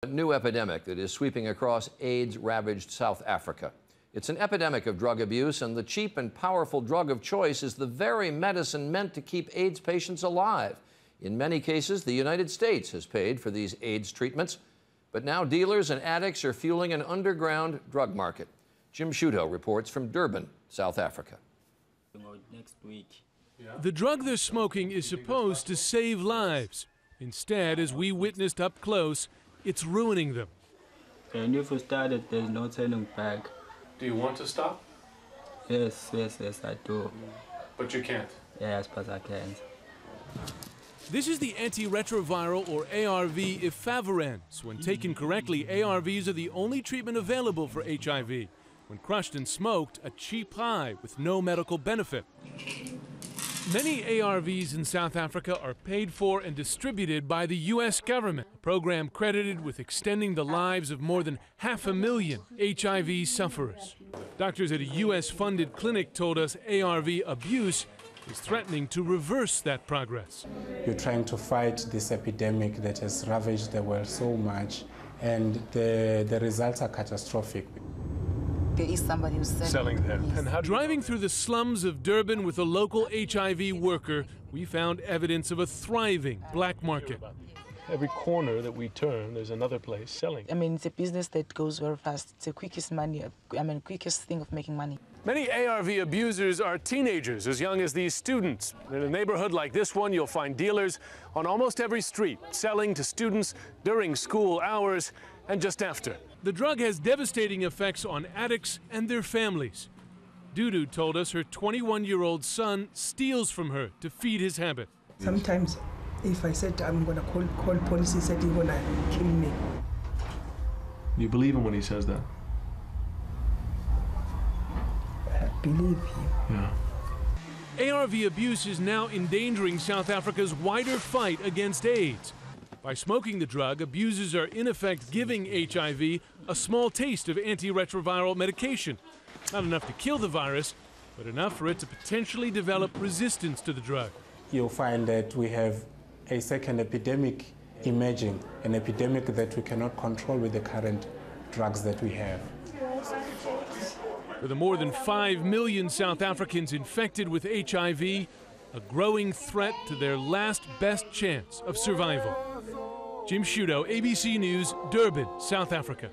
A new epidemic that is sweeping across AIDS-ravaged South Africa. It's an epidemic of drug abuse, and the cheap and powerful drug of choice is the very medicine meant to keep AIDS patients alive. In many cases, the United States has paid for these AIDS treatments, but now dealers and addicts are fueling an underground drug market. Jim Shuto reports from Durban, South Africa. Next week. The drug they're smoking is supposed to save lives. Instead, as we witnessed up close, it's ruining them. And if we started, there's no turning back. Do you want to stop? Yes, I do. But you can't? Yes, but I can't. This is the antiretroviral, or ARV, efavirenz. When taken correctly, ARVs are the only treatment available for HIV. When crushed and smoked, a cheap high with no medical benefit. Many ARVs in South Africa are paid for and distributed by the U.S. government, a program credited with extending the lives of more than 500,000 HIV sufferers. Doctors at a U.S.-funded clinic told us ARV abuse is threatening to reverse that progress. You're trying to fight this epidemic that has ravaged the world so much, and the results are catastrophic. There is somebody who's selling them. Yes. And driving through the slums of Durban with a local HIV worker, we found evidence of a thriving black market. Every corner that we turn, there's another place selling. I mean, it's a business that goes very fast. It's the quickest quickest thing of making money. Many ARV abusers are teenagers as young as these students. In a neighborhood like this one, you'll find dealers on almost every street, selling to students during school hours and just after. The drug has devastating effects on addicts and their families. Dudu told us her 21-year-old son steals from her to feed his habit. Sometimes if I said I'm going to call police, he said he's going to kill me. You believe him when he says that? I believe him. Yeah. ARV abuse is now endangering South Africa's wider fight against AIDS. By smoking the drug, abusers are in effect giving HIV a small taste of antiretroviral medication. Not enough to kill the virus, but enough for it to potentially develop resistance to the drug. You'll find that we have a second epidemic emerging, an epidemic that we cannot control with the current drugs that we have. For the more than 5 million South Africans infected with HIV, a growing threat to their last best chance of survival. Jim Shuto, ABC News, Durban, South Africa.